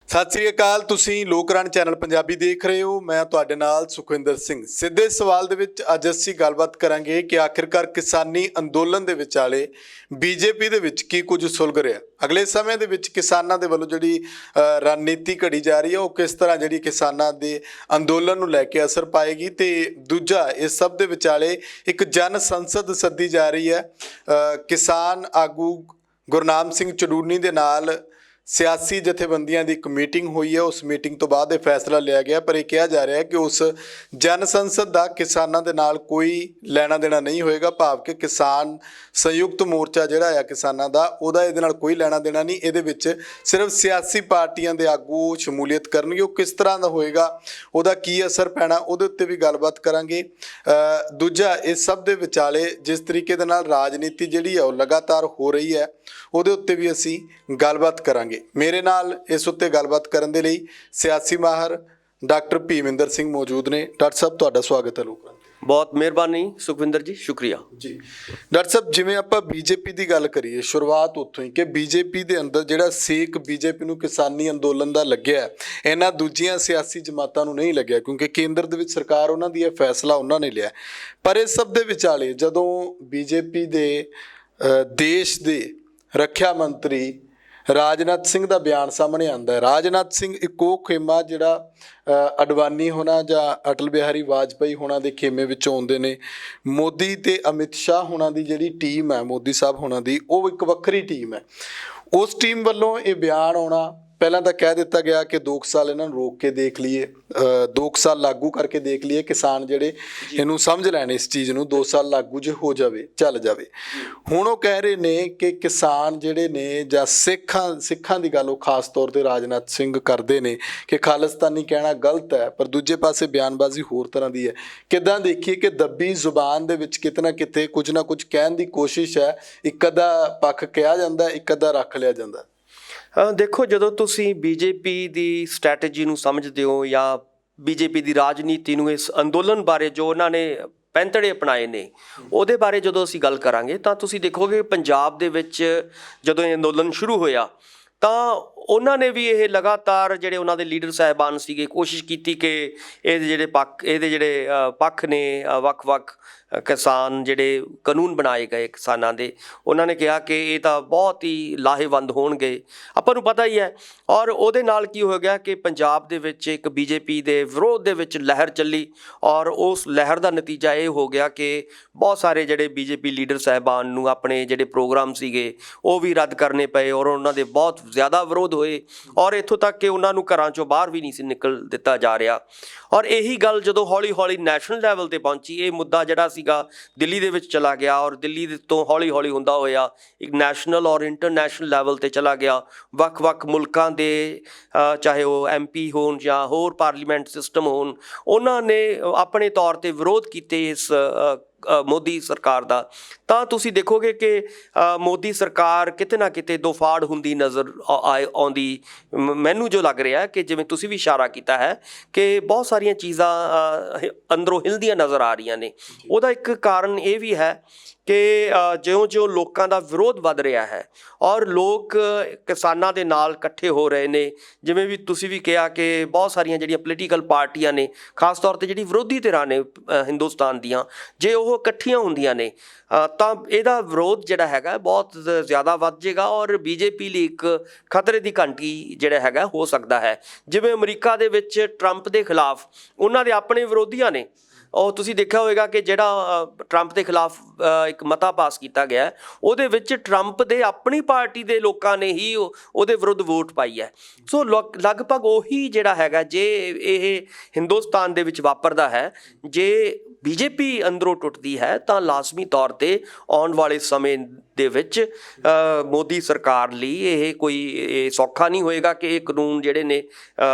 ਸਤਿ ਸ੍ਰੀ ਅਕਾਲ। ਤੁਸੀਂ ਲੋਕਰਾਣ ਚੈਨਲ ਪੰਜਾਬੀ ਦੇਖ ਰਹੇ ਹੋ। ਮੈਂ ਤੁਹਾਡੇ ਨਾਲ ਸੁਖਵਿੰਦਰ ਸਿੰਘ। ਸਿੱਧੇ ਸਵਾਲ ਦੇ ਵਿੱਚ ਅੱਜ ਅਸੀਂ ਗੱਲਬਾਤ ਕਰਾਂਗੇ ਕਿ ਆਖਿਰਕਾਰ ਕਿਸਾਨੀ ਅੰਦੋਲਨ ਦੇ ਵਿਚਾਲੇ ਬੀਜੇਪੀ ਦੇ ਵਿੱਚ ਕੀ ਕੁਝ ਸੁਲਗ ਰਿਹਾ। ਅਗਲੇ ਸਮੇਂ ਦੇ ਵਿੱਚ ਕਿਸਾਨਾਂ ਦੇ ਵੱਲੋਂ ਜਿਹੜੀ ਰਣਨੀਤੀ ਘੜੀ ਜਾ ਰਹੀ ਹੈ ਉਹ ਕਿਸ ਤਰ੍ਹਾਂ ਜਿਹੜੀ ਕਿਸਾਨਾਂ ਦੇ ਅੰਦੋਲਨ ਨੂੰ ਲੈ ਕੇ ਅਸਰ ਪਾਏਗੀ। ਤੇ ਦੂਜਾ, ਇਸ ਸਭ ਦੇ ਵਿਚਾਲੇ ਇੱਕ ਜਨ ਸੰਸਦ ਸੱਦੀ ਜਾ ਰਹੀ ਹੈ। ਕਿਸਾਨ ਆਗੂ ਗੁਰਨਾਮ ਸਿੰਘ ਚੜੂਨੀ ਦੇ ਨਾਲ ਸਿਆਸੀ ਜਥੇਬੰਦੀਆਂ ਦੀ ਇੱਕ ਮੀਟਿੰਗ ਹੋਈ ਹੈ। ਉਸ ਮੀਟਿੰਗ ਤੋਂ ਬਾਅਦ ਇਹ ਫੈਸਲਾ ਲਿਆ ਗਿਆ, ਪਰ ਇਹ ਕਿਹਾ ਜਾ ਰਿਹਾ ਹੈ ਕਿ ਉਸ ਜਨ ਸੰਸਦ ਦਾ ਕਿਸਾਨਾਂ ਦੇ ਨਾਲ ਕੋਈ ਲੈਣਾ ਦੇਣਾ ਨਹੀਂ ਹੋਏਗਾ। ਭਾਵ ਕਿ ਕਿਸਾਨ ਸੰਯੁਕਤ ਮੋਰਚਾ ਜਿਹੜਾ ਆ ਕਿਸਾਨਾਂ ਦਾ, ਉਹਦਾ ਇਹਦੇ ਨਾਲ ਕੋਈ ਲੈਣਾ ਦੇਣਾ ਨਹੀਂ। ਇਹਦੇ ਵਿੱਚ ਸਿਰਫ ਸਿਆਸੀ ਪਾਰਟੀਆਂ ਦੇ ਆਗੂ ਸ਼ਮੂਲੀਅਤ ਕਰਨਗੇ। ਉਹ ਕਿਸ ਤਰ੍ਹਾਂ ਦਾ ਹੋਏਗਾ, ਉਹਦਾ ਕੀ ਅਸਰ ਪੈਣਾ, ਉਹਦੇ ਉੱਤੇ ਵੀ ਗੱਲਬਾਤ ਕਰਾਂਗੇ। ਦੂਜਾ, ਇਸ ਸਭ ਦੇ ਵਿਚਾਲੇ ਜਿਸ ਤਰੀਕੇ ਦੇ ਨਾਲ ਰਾਜਨੀਤੀ ਜਿਹੜੀ ਆ ਉਹ ਲਗਾਤਾਰ ਹੋ ਰਹੀ ਹੈ, ਉਹਦੇ ਉੱਤੇ ਵੀ ਅਸੀਂ ਗੱਲਬਾਤ ਕਰਾਂਗੇ। ਮੇਰੇ ਨਾਲ ਇਸ ਉੱਤੇ ਗੱਲਬਾਤ ਕਰਨ ਦੇ ਲਈ ਸਿਆਸੀ ਮਾਹਰ ਡਾਕਟਰ ਭੀਮਿੰਦਰ ਸਿੰਘ ਮੌਜੂਦ ਨੇ। ਡਾਕਟਰ ਸਾਹਿਬ, ਤੁਹਾਡਾ ਸਵਾਗਤ ਹੈ ਲੋਕਰਾਣ। ਬਹੁਤ ਮਿਹਰਬਾਨੀ ਸੁਖਵਿੰਦਰ ਜੀ, ਸ਼ੁਕਰੀਆ ਜੀ। ਡਾਕਟਰ ਸਾਹਿਬ, ਜਿਵੇਂ ਆਪਾਂ ਬੀਜੇਪੀ ਦੀ ਗੱਲ ਕਰੀਏ, ਸ਼ੁਰੂਆਤ ਉੱਥੋਂ ਹੀ ਕਿ ਬੀਜੇਪੀ ਦੇ ਅੰਦਰ ਜਿਹੜਾ ਸੇਕ ਬੀਜੇਪੀ ਨੂੰ ਕਿਸਾਨੀ ਅੰਦੋਲਨ ਦਾ ਲੱਗਿਆ, ਇਹਨਾਂ ਦੂਜੀਆਂ ਸਿਆਸੀ ਜਮਾਤਾਂ ਨੂੰ ਨਹੀਂ ਲੱਗਿਆ, ਕਿਉਂਕਿ ਕੇਂਦਰ ਦੇ ਵਿੱਚ ਸਰਕਾਰ ਉਹਨਾਂ ਦੀ ਇਹ ਫੈਸਲਾ ਉਹਨਾਂ ਨੇ ਲਿਆ। ਪਰ ਇਸ ਸਭ ਦੇ ਵਿਚਾਲੇ ਜਦੋਂ ਬੀਜੇਪੀ ਦੇ ਦੇਸ਼ ਦੇ ਰੱਖਿਆ ਮੰਤਰੀ ਰਾਜਨਾਥ ਸਿੰਘ ਦਾ ਬਿਆਨ ਸਾਹਮਣੇ ਆਉਂਦਾ ਹੈ। ਰਾਜਨਾਥ ਸਿੰਘ ਇੱਕ ਉਹ ਖੇਮਾ ਜਿਹੜਾ ਅਡਵਾਨੀ ਹੋਣਾ ਜਾਂ ਅਟਲ ਬਿਹਾਰੀ ਵਾਜਪਾਈ ਹੋਣਾ ਦੇ ਖੇਮੇ ਵਿੱਚੋਂ ਆਉਂਦੇ ਨੇ। ਮੋਦੀ ਤੇ ਅਮਿਤ ਸ਼ਾਹ ਹੋਣਾ ਦੀ ਜਿਹੜੀ ਟੀਮ ਹੈ, ਮੋਦੀ ਸਾਹਿਬ ਹੋਣਾ ਦੀ, ਉਹ ਇੱਕ ਵੱਖਰੀ ਟੀਮ ਹੈ। ਉਸ ਟੀਮ ਵੱਲੋਂ ਇਹ ਬਿਆਨ ਆਉਣਾ, ਪਹਿਲਾਂ ਤਾਂ ਕਹਿ ਦਿੱਤਾ ਗਿਆ ਕਿ 2 ਸਾਲ ਇਹਨਾਂ ਨੂੰ ਰੋਕ ਕੇ ਦੇਖ ਲਈਏ, 2 ਸਾਲ ਲਾਗੂ ਕਰਕੇ ਦੇਖ ਲਈਏ, ਕਿਸਾਨ ਜਿਹੜੇ ਇਹਨੂੰ ਸਮਝ ਲੈਣ ਇਸ ਚੀਜ਼ ਨੂੰ, 2 ਸਾਲ ਲਾਗੂ ਜੇ ਹੋ ਜਾਵੇ ਚੱਲ ਜਾਵੇ। ਹੁਣ ਉਹ ਕਹਿ ਰਹੇ ਨੇ ਕਿ ਕਿਸਾਨ ਜਿਹੜੇ ਨੇ ਜਾਂ ਸਿੱਖਾਂ ਦੀ ਗੱਲ ਉਹ ਖਾਸ ਤੌਰ ਤੇ ਰਾਜਨਾਥ ਸਿੰਘ ਕਰਦੇ ਨੇ ਕਿ ਖਾਲਿਸਤਾਨੀ ਕਹਿਣਾ ਗਲਤ ਹੈ, ਪਰ ਦੂਜੇ ਪਾਸੇ ਬਿਆਨਬਾਜ਼ੀ ਹੋਰ ਤਰ੍ਹਾਂ ਦੀ ਹੈ। ਕਿੱਦਾਂ ਦੇਖੀਏ ਕਿ ਦੱਬੀ ਜ਼ੁਬਾਨ ਦੇ ਵਿੱਚ ਕਿਤੇ ਨਾ ਕਿਤੇ ਕੁਝ ਨਾ ਕੁਝ ਕਹਿਣ ਦੀ ਕੋਸ਼ਿਸ਼ ਹੈ। ਇੱਕ ਅੱਧਾ ਪੱਖ ਕਿਹਾ ਜਾਂਦਾ, ਇੱਕ ਅੱਧਾ ਰੱਖ ਲਿਆ ਜਾਂਦਾ। ਦੇਖੋ, ਜਦੋਂ ਤੁਸੀਂ ਬੀਜੇਪੀ ਦੀ ਸਟ੍ਰੈਟਜੀ ਨੂੰ ਸਮਝਦੇ ਹੋ ਜਾਂ ਬੀਜੇਪੀ ਦੀ ਰਾਜਨੀਤੀ ਨੂੰ, ਇਸ ਅੰਦੋਲਨ ਬਾਰੇ ਜੋ ਉਹਨਾਂ ਨੇ ਪੈਂਤੜੇ ਅਪਣਾਏ ਨੇ ਉਹਦੇ ਬਾਰੇ ਜਦੋਂ ਅਸੀਂ ਗੱਲ ਕਰਾਂਗੇ ਤਾਂ ਤੁਸੀਂ ਦੇਖੋਗੇ ਪੰਜਾਬ ਦੇ ਵਿੱਚ ਜਦੋਂ ਇਹ ਅੰਦੋਲਨ ਸ਼ੁਰੂ ਹੋਇਆ ਤਾਂ ਉਹਨਾਂ ਨੇ ਵੀ ਇਹ ਲਗਾਤਾਰ ਜਿਹੜੇ ਉਹਨਾਂ ਦੇ ਲੀਡਰ ਸਾਹਿਬਾਨ ਸੀਗੇ ਕੋਸ਼ਿਸ਼ ਕੀਤੀ ਕਿ ਇਹਦੇ ਜਿਹੜੇ ਪੱਖ ਨੇ, ਵੱਖ-ਵੱਖ ਕਿਸਾਨ ਜਿਹੜੇ ਕਾਨੂੰਨ ਬਣਾਏ ਗਏ ਕਿਸਾਨਾਂ ਦੇ, ਉਹਨਾਂ ਨੇ ਕਿਹਾ ਕਿ ਇਹ ਤਾਂ ਬਹੁਤ ਹੀ ਲਾਹੇਵੰਦ ਹੋਣਗੇ, ਆਪਾਂ ਨੂੰ ਪਤਾ ਹੀ ਹੈ। ਔਰ ਉਹਦੇ ਨਾਲ ਕੀ ਹੋ ਗਿਆ ਕਿ ਪੰਜਾਬ ਦੇ ਵਿੱਚ ਇੱਕ ਬੀਜੇਪੀ ਦੇ ਵਿਰੋਧ ਦੇ ਵਿੱਚ ਲਹਿਰ ਚੱਲੀ ਔਰ ਉਸ ਲਹਿਰ ਦਾ ਨਤੀਜਾ ਇਹ ਹੋ ਗਿਆ ਕਿ ਬਹੁਤ ਸਾਰੇ ਜਿਹੜੇ ਬੀਜੇਪੀ ਲੀਡਰ ਸਾਹਿਬਾਨ ਨੂੰ ਆਪਣੇ ਜਿਹੜੇ ਪ੍ਰੋਗਰਾਮ ਸੀਗੇ ਉਹ ਵੀ ਰੱਦ ਕਰਨੇ ਪਏ ਔਰ ਉਹਨਾਂ ਦੇ ਬਹੁਤ ਜ਼ਿਆਦਾ ਵਿਰੋਧ ਹੋਏ ਔਰ ਇੱਥੋਂ ਤੱਕ ਕਿ ਉਹਨਾਂ ਨੂੰ ਘਰਾਂ ਚੋਂ ਬਾਹਰ ਵੀ ਨਹੀਂ ਸੀ ਨਿਕਲ ਦਿੱਤਾ ਜਾ ਰਿਹਾ। ਔਰ ਇਹੀ ਗੱਲ ਜਦੋਂ ਹੌਲੀ ਹੌਲੀ ਨੈਸ਼ਨਲ ਲੈਵਲ 'ਤੇ ਪਹੁੰਚੀ, ਇਹ ਮੁੱਦਾ ਜਿਹੜਾ ਸੀਗਾ ਦਿੱਲੀ ਦੇ ਵਿੱਚ ਚਲਾ ਗਿਆ ਔਰ ਦਿੱਲੀ ਤੋਂ ਹੌਲੀ ਹੌਲੀ ਹੁੰਦਾ ਹੋਇਆ ਇੱਕ ਨੈਸ਼ਨਲ ਔਰ ਇੰਟਰਨੈਸ਼ਨਲ ਲੈਵਲ 'ਤੇ ਚਲਾ ਗਿਆ। ਵੱਖ-ਵੱਖ ਮੁਲਕਾਂ ਦੇ ਚਾਹੇ ਉਹ MP ਹੋਣ ਜਾਂ ਹੋਰ ਪਾਰਲੀਮੈਂਟ ਸਿਸਟਮ ਹੋਣ, ਉਹਨਾਂ ਨੇ ਆਪਣੇ ਤੌਰ 'ਤੇ ਵਿਰੋਧ ਕੀਤੇ ਇਸ ਮੋਦੀ ਸਰਕਾਰ ਦਾ। ਤਾਂ ਤੁਸੀਂ ਦੇਖੋਗੇ ਕਿ ਮੋਦੀ ਸਰਕਾਰ ਕਿਤੇ ਨਾ ਕਿਤੇ ਦੋਫਾੜ ਹੁੰਦੀ ਨਜ਼ਰ ਆਉਂਦੀ। ਮੈਨੂੰ ਜੋ ਲੱਗ ਰਿਹਾ ਕਿ ਜਿਵੇਂ ਤੁਸੀਂ ਵੀ ਇਸ਼ਾਰਾ ਕੀਤਾ ਹੈ ਕਿ ਬਹੁਤ ਸਾਰੀਆਂ ਚੀਜ਼ਾਂ ਅੰਦਰੋਂ ਹਿਲਦੀਆਂ ਨਜ਼ਰ ਆ ਰਹੀਆਂ ਨੇ। ਉਹਦਾ ਇੱਕ ਕਾਰਨ ਇਹ ਵੀ ਹੈ ਕਿ ਜਿਉਂ-ਜਿਉਂ ਲੋਕਾਂ ਦਾ ਵਿਰੋਧ ਵੱਧ ਰਿਹਾ ਹੈ ਔਰ ਲੋਕ ਕਿਸਾਨਾਂ ਦੇ ਨਾਲ ਇਕੱਠੇ ਹੋ ਰਹੇ ਨੇ, ਜਿਵੇਂ ਵੀ ਤੁਸੀਂ ਵੀ ਕਿਹਾ ਕਿ ਬਹੁਤ ਸਾਰੀਆਂ ਜਿਹੜੀਆਂ ਪੋਲੀਟੀਕਲ ਪਾਰਟੀਆਂ ਨੇ, ਖਾਸ ਤੌਰ 'ਤੇ ਜਿਹੜੀ ਵਿਰੋਧੀ ਧਿਰਾਂ ਨੇ ਹਿੰਦੁਸਤਾਨ ਦੀਆਂ, ਜੇ ਉਹ ਇਕੱਠੀਆਂ ਹੁੰਦੀਆਂ ਨੇ ਤਾਂ ਇਹਦਾ ਵਿਰੋਧ ਜਿਹੜਾ ਹੈਗਾ ਬਹੁਤ ਜ਼ਿਆਦਾ ਵੱਧ ਜਾਏਗਾ ਔਰ ਬੀਜੇਪੀ ਲਈ ਇੱਕ ਖਤਰੇ ਦੀ ਘੰਟੀ ਜਿਹੜਾ ਹੈਗਾ ਹੋ ਸਕਦਾ ਹੈ। ਜਿਵੇਂ ਅਮਰੀਕਾ ਦੇ ਵਿੱਚ ਟਰੰਪ ਦੇ ਖਿਲਾਫ ਉਹਨਾਂ ਦੇ ਆਪਣੇ ਵਿਰੋਧੀਆਂ ਨੇ, ਉਹ ਤੁਸੀਂ ਦੇਖਿਆ ਹੋਵੇਗਾ ਕਿ ਜਿਹੜਾ ਟਰੰਪ ਦੇ ਖਿਲਾਫ ਇੱਕ ਮਤਾ ਪਾਸ ਕੀਤਾ ਗਿਆ, ਉਹਦੇ ਵਿੱਚ ਟਰੰਪ ਦੇ ਆਪਣੀ ਪਾਰਟੀ ਦੇ ਲੋਕਾਂ ਨੇ ਹੀ ਉਹਦੇ ਵਿਰੁੱਧ ਵੋਟ ਪਾਈ ਹੈ। ਸੋ ਲਗਭਗ ਉਹੀ ਜਿਹੜਾ ਹੈਗਾ, ਜੇ ਇਹ ਹਿੰਦੁਸਤਾਨ ਦੇ ਵਿੱਚ ਵਾਪਰਦਾ ਹੈ, ਜੇ ਬੀਜੇਪੀ ਅੰਦਰੋਂ ਟੁੱਟਦੀ ਹੈ ਤਾਂ ਲਾਜ਼ਮੀ ਤੌਰ 'ਤੇ ਆਉਣ ਵਾਲੇ ਸਮੇਂ ਦੇ ਵਿੱਚ ਮੋਦੀ ਸਰਕਾਰ ਲਈ ਇਹ ਸੌਖਾ ਨਹੀਂ ਹੋਏਗਾ ਕਿ ਇਹ ਕਾਨੂੰਨ ਜਿਹੜੇ ਨੇ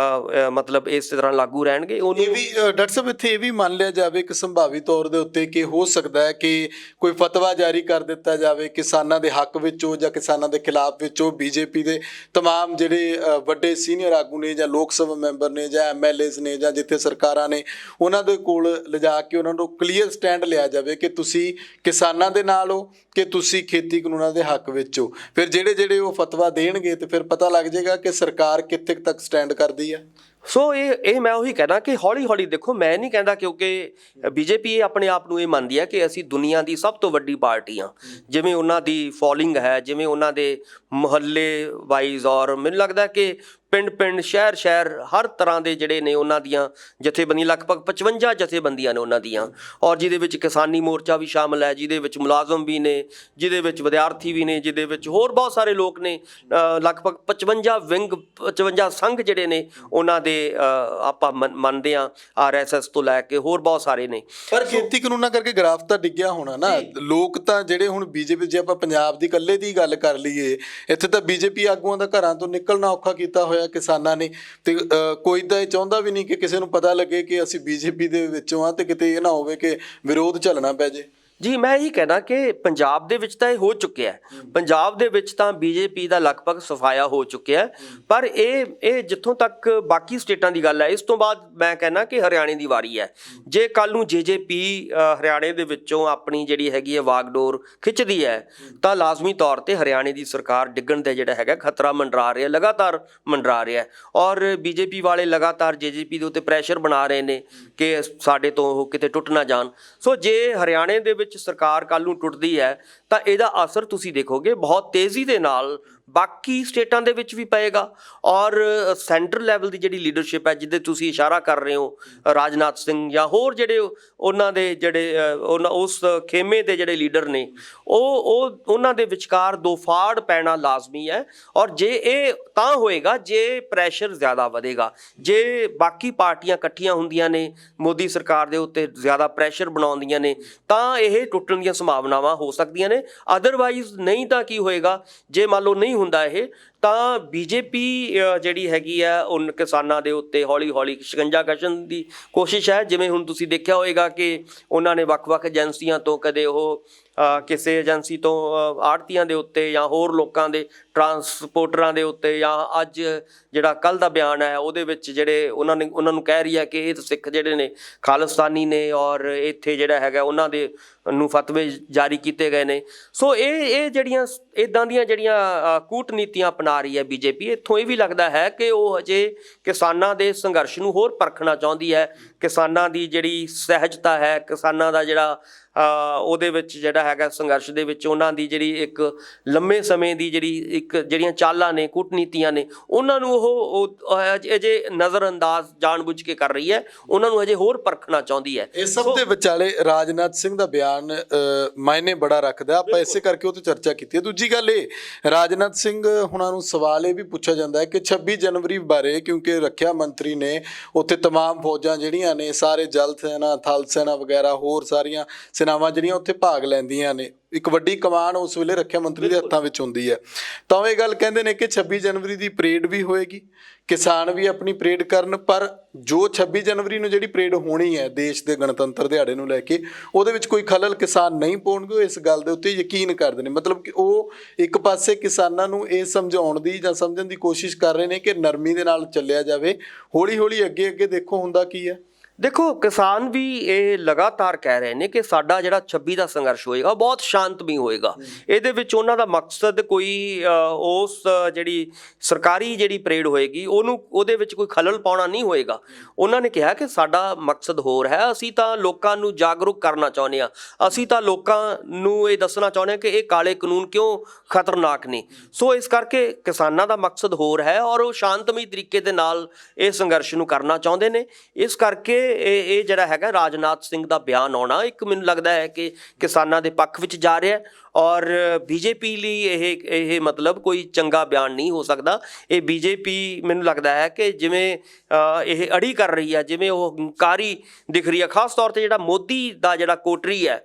ਮਤਲਬ ਇਸ ਤਰ੍ਹਾਂ ਲਾਗੂ ਰਹਿਣਗੇ। ਉਹਨੂੰ ਇਹ ਵੀ ਡਾਕਟਰ ਸਾਹਿਬ ਇੱਥੇ ਇਹ ਵੀ ਮੰਨ ਲਿਆ ਜਾਵੇ ਕਿ ਸੰਭਾਵੀ ਤੌਰ ਦੇ ਉੱਤੇ ਕਿ ਹੋ ਸਕਦਾ ਹੈ ਕਿ ਕੋਈ ਫਤਵਾ ਜਾਰੀ ਕਰ ਦਿੱਤਾ ਜਾਵੇ ਕਿਸਾਨਾਂ ਦੇ ਹੱਕ ਵਿੱਚੋਂ ਜਾਂ ਕਿਸਾਨਾਂ ਦੇ ਖਿਲਾਫ ਵਿੱਚੋਂ। ਬੀਜੇਪੀ ਦੇ ਤਮਾਮ ਜਿਹੜੇ ਵੱਡੇ ਸੀਨੀਅਰ ਆਗੂ ਨੇ ਜਾਂ ਲੋਕ ਸਭਾ ਮੈਂਬਰ ਨੇ ਜਾਂ MLAs ਨੇ ਜਾਂ ਜਿੱਥੇ ਸਰਕਾਰਾਂ ਨੇ, ਉਹਨਾਂ ਦੇ ਕੋਲ ਲਿਜਾ ਕੇ ਉਹਨਾਂ ਨੂੰ ਕਲੀਅਰ ਸਟੈਂਡ ਲਿਆ ਜਾਵੇ ਕਿ ਤੁਸੀਂ ਕਿਸਾਨਾਂ ਦੇ ਨਾਲ ਹੋ ਕਿ ਤੁਸੀਂ ਖੇਤੀ ਖੇਤੀ ਕਾਨੂੰਨਾਂ ਦੇ ਹੱਕ ਵਿੱਚ ਹੋ, ਫਿਰ ਜਿਹੜੇ ਉਹ ਫਤਵਾ ਦੇਣਗੇ ਤੇ ਫਿਰ ਪਤਾ ਲੱਗ ਜਾਏਗਾ ਕਿ ਸਰਕਾਰ ਕਿੱਥੇ ਕੁ ਤੱਕ ਸਟੈਂਡ ਕਰਦੀ ਹੈ। ਸੋ ਇਹ ਮੈਂ ਉਹੀ ਕਹਿਣਾ ਕਿ ਹੌਲੀ ਹੌਲੀ ਦੇਖੋ, ਮੈਂ ਨਹੀਂ ਕਹਿੰਦਾ, ਕਿਉਂਕਿ ਬੀਜੇਪੀ ਇਹ ਆਪਣੇ ਆਪ ਨੂੰ ਇਹ ਮੰਨਦੀ ਹੈ ਕਿ ਅਸੀਂ ਦੁਨੀਆ ਦੀ ਸਭ ਤੋਂ ਵੱਡੀ ਪਾਰਟੀ ਹਾਂ। ਜਿਵੇਂ ਉਹਨਾਂ ਦੀ ਫੋਲੋਇੰਗ ਹੈ, ਜਿਵੇਂ ਉਹਨਾਂ ਦੇ ਮੁਹੱਲੇ ਵਾਈਜ਼, ਔਰ ਮੈਨੂੰ ਲੱਗਦਾ ਕਿ ਪਿੰਡ ਸ਼ਹਿਰ ਹਰ ਤਰ੍ਹਾਂ ਦੇ ਜਿਹੜੇ ਨੇ ਉਹਨਾਂ ਦੀਆਂ ਜਥੇਬੰਦੀਆਂ, ਲਗਭਗ 55 ਜਥੇਬੰਦੀਆਂ ਨੇ ਉਹਨਾਂ ਦੀਆਂ, ਔਰ ਜਿਹਦੇ ਵਿੱਚ ਕਿਸਾਨੀ ਮੋਰਚਾ ਵੀ ਸ਼ਾਮਲ ਹੈ, ਜਿਹਦੇ ਵਿੱਚ ਮੁਲਾਜ਼ਮ ਵੀ ਨੇ, ਜਿਹਦੇ ਵਿੱਚ ਵਿਦਿਆਰਥੀ ਵੀ ਨੇ, ਜਿਹਦੇ ਵਿੱਚ ਹੋਰ ਬਹੁਤ ਸਾਰੇ ਲੋਕ ਨੇ। ਲਗਭਗ 55 ਸੰਘ ਜਿਹੜੇ ਨੇ ਉਹਨਾਂ ਦੇ ਆਪਾਂ ਮੰਨਦੇ ਹਾਂ, RSS ਤੋਂ ਲੈ ਕੇ ਹੋਰ ਬਹੁਤ ਸਾਰੇ ਨੇ। ਪਰ ਖੇਤੀ ਕਾਨੂੰਨਾਂ ਕਰਕੇ ਗ੍ਰਾਫ ਤਾਂ ਡਿੱਗਿਆ ਹੋਣਾ ਨਾ। ਲੋਕ ਤਾਂ ਜਿਹੜੇ ਹੁਣ ਬੀਜੇਪੀ, ਜੇ ਆਪਾਂ ਪੰਜਾਬ ਦੀ ਇਕੱਲੇ ਦੀ ਗੱਲ ਕਰ ਲਈਏ, ਇੱਥੇ ਤਾਂ ਬੀਜੇਪੀ ਆਗੂਆਂ ਦਾ ਘਰਾਂ ਤੋਂ ਨਿਕਲਣਾ ਔਖਾ ਕੀਤਾ ਹੋਇਆ ਕਿਸਾਨਾਂ ਨੇ, ਤੇ ਕੋਈ ਤਾਂ ਇਹ ਚਾਹੁੰਦਾ ਵੀ ਨਹੀਂ ਕਿ ਕਿਸੇ ਨੂੰ ਪਤਾ ਲੱਗੇ ਕਿ ਅਸੀਂ ਬੀਜੇਪੀ ਦੇ ਵਿੱਚੋਂ ਆ, ਤੇ ਕਿਤੇ ਇਹ ਨਾ ਹੋਵੇ ਕਿ ਵਿਰੋਧ ਝੱਲਣਾ ਪੈ ਜੇ। ਜੀ ਮੈਂ ਇਹੀ ਕਹਿਣਾ ਕਿ ਪੰਜਾਬ ਦੇ ਵਿੱਚ ਤਾਂ ਇਹ ਹੋ ਚੁੱਕਿਆ ਹੈ, ਪੰਜਾਬ ਦੇ ਵਿੱਚ ਤਾਂ ਬੀਜੇਪੀ ਦਾ ਲਗਭਗ ਸਫਾਇਆ ਹੋ ਚੁੱਕਿਆ ਹੈ। ਪਰ ਇਹ ਜਿੱਥੋਂ ਤੱਕ ਬਾਕੀ ਸਟੇਟਾਂ ਦੀ ਗੱਲ ਹੈ, ਇਸ ਤੋਂ ਬਾਅਦ ਮੈਂ ਕਹਿਣਾ ਕਿ ਹਰਿਆਣੇ ਦੀ ਵਾਰੀ ਹੈ। ਜੇ ਕੱਲ ਨੂੰ JJP ਹਰਿਆਣੇ ਦੇ ਵਿੱਚੋਂ ਆਪਣੀ ਜਿਹੜੀ ਹੈਗੀ ਹੈ ਵਾਗਡੋਰ ਖਿੱਚਦੀ ਹੈ, ਤਾਂ ਲਾਜ਼ਮੀ ਤੌਰ ਤੇ ਹਰਿਆਣੇ ਦੀ ਸਰਕਾਰ ਡਿੱਗਣ ਦਾ ਜਿਹੜਾ ਹੈਗਾ ਖਤਰਾ ਮੰਡਰਾ ਰਿਹਾ, ਲਗਾਤਾਰ ਮੰਡਰਾ ਰਿਹਾ। ਔਰ BJP ਵਾਲੇ ਲਗਾਤਾਰ JJP ਦੇ ਉੱਤੇ ਪ੍ਰੈਸ਼ਰ ਬਣਾ ਰਹੇ ਨੇ ਕਿ ਸਾਡੇ ਤੋਂ ਉਹ ਕਿਤੇ ਟੁੱਟ ਨਾ ਜਾਣ। ਸੋ ਜੇ ਹਰਿਆਣੇ ਦੇ ਵਿੱਚ ਸਰਕਾਰ ਕੱਲ ਨੂੰ ਟੁੱਟਦੀ ਹੈ, ਤਾਂ ਇਹਦਾ ਅਸਰ ਤੁਸੀਂ ਦੇਖੋਗੇ ਬਹੁਤ ਤੇਜ਼ੀ ਦੇ ਨਾਲ ਬਾਕੀ ਸਟੇਟਾਂ ਦੇ ਵਿੱਚ ਵੀ ਪਏਗਾ। ਔਰ ਸੈਂਟਰ ਲੈਵਲ ਦੀ ਜਿਹੜੀ ਲੀਡਰਸ਼ਿਪ ਹੈ, ਜਿਹਦੇ ਤੁਸੀਂ ਇਸ਼ਾਰਾ ਕਰ ਰਹੇ ਹੋ, ਰਾਜਨਾਥ ਸਿੰਘ ਜਾਂ ਹੋਰ ਜਿਹੜੇ ਉਹਨਾਂ ਦੇ ਜਿਹੜੇ ਉਸ ਖੇਮੇ ਦੇ ਜਿਹੜੇ ਲੀਡਰ ਨੇ, ਉਹ ਉਹਨਾਂ ਦੇ ਵਿਚਕਾਰ ਦੋ ਫਾੜ ਪੈਣਾ ਲਾਜ਼ਮੀ ਹੈ। ਔਰ ਜੇ ਇਹ ਤਾਂ ਹੋਏਗਾ ਜੇ ਪ੍ਰੈਸ਼ਰ ਜ਼ਿਆਦਾ ਵਧੇਗਾ, ਜੇ ਬਾਕੀ ਪਾਰਟੀਆਂ ਇਕੱਠੀਆਂ ਹੁੰਦੀਆਂ ਨੇ, ਮੋਦੀ ਸਰਕਾਰ ਦੇ ਉੱਤੇ ਜ਼ਿਆਦਾ ਪ੍ਰੈਸ਼ਰ ਬਣਾਉਂਦੀਆਂ ਨੇ, ਤਾਂ ਇਹ ਟੁੱਟਣ ਦੀਆਂ ਸੰਭਾਵਨਾਵਾਂ ਹੋ ਸਕਦੀਆਂ ਨੇ। ਅਦਰਵਾਈਜ਼ ਨਹੀਂ ਤਾਂ ਕੀ ਹੋਏਗਾ, ਜੇ ਮੰਨ ਲਓ ਨਹੀਂ ਹੁੰਦਾ ਇਹ, ਤਾਂ BJP ਜਿਹੜੀ ਹੈਗੀ ਆ ਉਹ ਕਿਸਾਨਾਂ ਦੇ ਉੱਤੇ ਹੌਲੀ ਹੌਲੀ ਸ਼ਿਕੰਜਾ ਕਸ਼ਣ ਦੀ ਕੋਸ਼ਿਸ਼ ਹੈ। ਜਿਵੇਂ ਹੁਣ ਤੁਸੀਂ ਦੇਖਿਆ ਹੋਏਗਾ ਕਿ ਉਹਨਾਂ ਨੇ ਵੱਖ-ਵੱਖ ਏਜੰਸੀਆਂ ਤੋਂ, ਕਦੇ ਉਹ ਕਿਸੇ ਏਜੰਸੀ ਤੋਂ ਆੜ੍ਹਤੀਆਂ ਦੇ ਉੱਤੇ ਜਾਂ ਹੋਰ ਲੋਕਾਂ ਦੇ ਟਰਾਂਸਪੋਰਟਰਾਂ ਦੇ ਉੱਤੇ, ਜਾਂ ਅੱਜ ਜਿਹੜਾ ਕੱਲ੍ਹ ਦਾ ਬਿਆਨ ਹੈ ਉਹਦੇ ਵਿੱਚ ਜਿਹੜੇ ਉਹਨਾਂ ਨੂੰ ਕਹਿ ਰਹੀ ਹੈ ਕਿ ਇਹ ਸਿੱਖ ਜਿਹੜੇ ਨੇ ਖਾਲਿਸਤਾਨੀ ਨੇ, ਔਰ ਇੱਥੇ ਜਿਹੜਾ ਹੈਗਾ ਉਹਨਾਂ ਦੇ ਨੂੰ ਫਤਵੇ ਜਾਰੀ ਕੀਤੇ ਗਏ ਨੇ। ਸੋ ਇਹ ਜਿਹੜੀਆਂ ਇੱਦਾਂ ਦੀਆਂ ਜਿਹੜੀਆਂ ਕੂਟਨੀਤੀਆਂ ਅਪਣਾ ਰਹੀ ਹੈ BJP, ਇੱਥੋਂ ਇਹ ਵੀ ਲੱਗਦਾ ਹੈ ਕਿ ਉਹ ਅਜੇ ਕਿਸਾਨਾਂ ਦੇ ਸੰਘਰਸ਼ ਨੂੰ ਹੋਰ ਪਰਖਣਾ ਚਾਹੁੰਦੀ ਹੈ। ਕਿਸਾਨਾਂ ਦੀ ਜਿਹੜੀ ਸਹਿਜਤਾ ਹੈ, ਕਿਸਾਨਾਂ ਦਾ ਜਿਹੜਾ ਉਹਦੇ ਵਿੱਚ ਜਿਹੜਾ ਹੈਗਾ ਸੰਘਰਸ਼ ਦੇ ਵਿੱਚ ਉਹਨਾਂ ਦੀ ਜਿਹੜੀ ਇੱਕ ਲੰਮੇ ਸਮੇਂ ਦੀ ਜਿਹੜੀਆਂ ਚਾਲਾਂ ਨੇ, ਕੂਟਨੀਤੀਆਂ ਨੇ, ਉਹਨਾਂ ਨੂੰ ਉਹ ਅਜੇ ਨਜ਼ਰਅੰਦਾਜ਼ ਜਾਣਬੁੱਝ ਕੇ ਕਰ ਰਹੀ ਹੈ, ਉਹਨਾਂ ਨੂੰ ਅਜੇ ਹੋਰ ਪਰਖਣਾ ਚਾਹੁੰਦੀ ਹੈ। ਇਸ ਸਭ ਦੇ ਵਿਚਾਲੇ ਰਾਜਨਾਥ ਸਿੰਘ ਦਾ ਬਿਆਨ ਮਾਇਨੇ ਬੜਾ ਰੱਖਦਾ, ਆਪਾਂ ਇਸੇ ਕਰਕੇ ਉਹ ਤੇ ਚਰਚਾ ਕੀਤੀ ਹੈ। ਦੂਜੀ ਗੱਲ ਇਹ, ਰਾਜਨਾਥ ਸਿੰਘ ਹੁਣਾਂ ਨੂੰ ਸਵਾਲ ਇਹ ਵੀ ਪੁੱਛਿਆ ਜਾਂਦਾ ਹੈ ਕਿ 26 ਜਨਵਰੀ ਬਾਰੇ, ਕਿਉਂਕਿ ਰੱਖਿਆ ਮੰਤਰੀ ਨੇ ਉੱਥੇ ਤਮਾਮ ਫੌਜਾਂ ਜਿਹੜੀਆਂ ਨੇ, ਸਾਰੇ ਜਲ ਸੈਨਾ, ਥਲ ਸੈਨਾ ਵਗੈਰਾ ਹੋਰ ਸਾਰੀਆਂ ਸੈਨਾਵਾਂ ਜਿਹੜੀਆਂ ਉੱਥੇ ਭਾਗ ਲੈਂਦੀਆਂ ਨੇ, ਇੱਕ ਵੱਡੀ ਕਮਾਨ ਉਸ ਵੇਲੇ ਰੱਖਿਆ ਮੰਤਰੀ ਦੇ ਹੱਥਾਂ ਵਿੱਚ ਹੁੰਦੀ ਹੈ। ਤਾਂ ਉਹ ਇਹ ਗੱਲ ਕਹਿੰਦੇ ਨੇ ਕਿ 26 ਜਨਵਰੀ ਦੀ ਪਰੇਡ ਵੀ ਹੋਏਗੀ, ਕਿਸਾਨ ਵੀ ਆਪਣੀ ਪਰੇਡ ਕਰਨ, ਪਰ ਜੋ 26 ਜਨਵਰੀ ਨੂੰ ਜਿਹੜੀ ਪਰੇਡ ਹੋਣੀ ਹੈ ਦੇਸ਼ ਦੇ ਗਣਤੰਤਰ ਦਿਹਾੜੇ ਨੂੰ ਲੈ ਕੇ, ਉਹਦੇ ਵਿੱਚ ਕੋਈ ਖਲਲ ਕਿਸਾਨ ਨਹੀਂ ਪਾਉਣਗੇ। ਇਸ ਗੱਲ ਦੇ ਉੱਤੇ ਯਕੀਨ ਕਰਦੇ ਨੇ। ਮਤਲਬ ਕਿ ਉਹ ਇੱਕ ਪਾਸੇ ਕਿਸਾਨਾਂ ਨੂੰ ਇਹ ਸਮਝਾਉਣ ਦੀ ਜਾਂ ਸਮਝਣ ਦੀ ਕੋਸ਼ਿਸ਼ ਕਰ ਰਹੇ ਨੇ ਕਿ ਨਰਮੀ ਦੇ ਨਾਲ ਚੱਲਿਆ ਜਾਵੇ, ਹੌਲੀ ਹੌਲੀ ਅੱਗੇ ਦੇਖੋ ਹੁੰਦਾ ਕੀ ਹੈ। ਦੇਖੋ, ਕਿਸਾਨ ਵੀ ਇਹ ਲਗਾਤਾਰ ਕਹਿ ਰਹੇ ਨੇ ਕਿ ਸਾਡਾ ਜਿਹੜਾ 26 ਦਾ ਸੰਘਰਸ਼ ਹੋਏਗਾ ਬਹੁਤ ਸ਼ਾਂਤਮਈ ਹੋਏਗਾ। ਇਹਦੇ ਵਿੱਚ ਉਹਨਾਂ ਦਾ ਮਕਸਦ ਕੋਈ ਉਸ ਜਿਹੜੀ ਸਰਕਾਰੀ ਜਿਹੜੀ ਪਰੇਡ ਹੋਏਗੀ ਉਹਦੇ ਵਿੱਚ ਕੋਈ ਖਲਲ ਪਾਉਣਾ ਨਹੀਂ ਹੋਏਗਾ। ਉਹਨਾਂ ਨੇ ਕਿਹਾ ਕਿ ਸਾਡਾ ਮਕਸਦ ਹੋਰ ਹੈ, ਅਸੀਂ ਤਾਂ ਲੋਕਾਂ ਨੂੰ ਜਾਗਰੂਕ ਕਰਨਾ ਚਾਹੁੰਦੇ ਹਾਂ, ਅਸੀਂ ਤਾਂ ਲੋਕਾਂ ਨੂੰ ਇਹ ਦੱਸਣਾ ਚਾਹੁੰਦੇ ਹਾਂ ਕਿ ਇਹ ਕਾਲੇ ਕਾਨੂੰਨ ਕਿਉਂ ਖਤਰਨਾਕ ਨੇ। ਸੋ ਇਸ ਕਰਕੇ ਕਿਸਾਨਾਂ ਦਾ ਮਕਸਦ ਹੋਰ ਹੈ, ਔਰ ਉਹ ਸ਼ਾਂਤਮਈ ਤਰੀਕੇ ਦੇ ਨਾਲ ਇਹ ਸੰਘਰਸ਼ ਨੂੰ ਕਰਨਾ ਚਾਹੁੰਦੇ ਨੇ। ਇਸ ਕਰਕੇ ਇਹ ਜਿਹੜਾ ਹੈਗਾ ਰਾਜਨਾਥ ਸਿੰਘ ਦਾ ਬਿਆਨ ਆਉਣਾ, ਇੱਕ ਮੈਨੂੰ ਲੱਗਦਾ ਹੈ ਕਿ ਕਿਸਾਨਾਂ ਦੇ ਪੱਖ ਵਿੱਚ ਜਾ ਰਿਹਾ, ਔਰ BJP ਲਈ ਇਹ ਮਤਲਬ ਕੋਈ ਚੰਗਾ ਬਿਆਨ ਨਹੀਂ ਹੋ ਸਕਦਾ। ਇਹ BJP ਮੈਨੂੰ ਲੱਗਦਾ ਹੈ ਕਿ ਜਿਵੇਂ ਇਹ ਅੜੀ ਕਰ ਰਹੀ ਹੈ, ਜਿਵੇਂ ਉਹ ਹੰਕਾਰੀ ਦਿਖ ਰਹੀ ਹੈ, ਖਾਸ ਤੌਰ ਤੇ ਜਿਹੜਾ ਮੋਦੀ ਦਾ ਜਿਹੜਾ ਕੋਟਰੀ ਹੈ,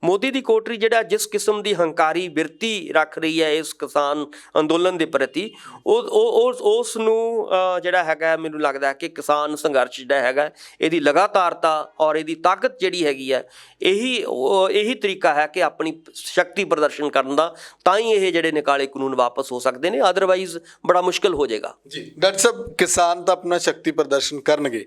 ਮੋਦੀ ਦੀ ਕੋਟਰੀ ਜਿਹੜਾ ਜਿਸ ਕਿਸਮ ਦੀ ਹੰਕਾਰੀ ਬਿਰਤੀ ਰੱਖ ਰਹੀ ਹੈ ਇਸ ਕਿਸਾਨ ਅੰਦੋਲਨ ਦੇ ਪ੍ਰਤੀ, ਉਸ ਨੂੰ ਜਿਹੜਾ ਹੈਗਾ ਮੈਨੂੰ ਲੱਗਦਾ ਕਿ ਕਿਸਾਨ ਸੰਘਰਸ਼ ਜਿਹੜਾ ਹੈਗਾ ਇਹਦੀ ਲਗਾਤਾਰਤਾ ਔਰ ਇਹਦੀ ਤਾਕਤ ਜਿਹੜੀ ਹੈਗੀ ਹੈ, ਇਹੀ ਤਰੀਕਾ ਹੈ ਕਿ ਆਪਣੀ ਸ਼ਕਤੀ ਪ੍ਰਦਰਸ਼ਨ ਕਰਨ ਦਾ, ਤਾਂ ਹੀ ਇਹ ਜਿਹੜੇ ਨੇ ਕਾਲੇ ਕਾਨੂੰਨ ਵਾਪਸ ਹੋ ਸਕਦੇ ਨੇ, ਅਦਰਵਾਈਜ਼ ਬੜਾ ਮੁਸ਼ਕਲ ਹੋ ਜਾਏਗਾ। ਜੀ ਡਾਕਟਰ ਸਾਹਿਬ, ਕਿਸਾਨ ਤਾਂ ਆਪਣਾ ਸ਼ਕਤੀ ਪ੍ਰਦਰਸ਼ਨ ਕਰਨਗੇ।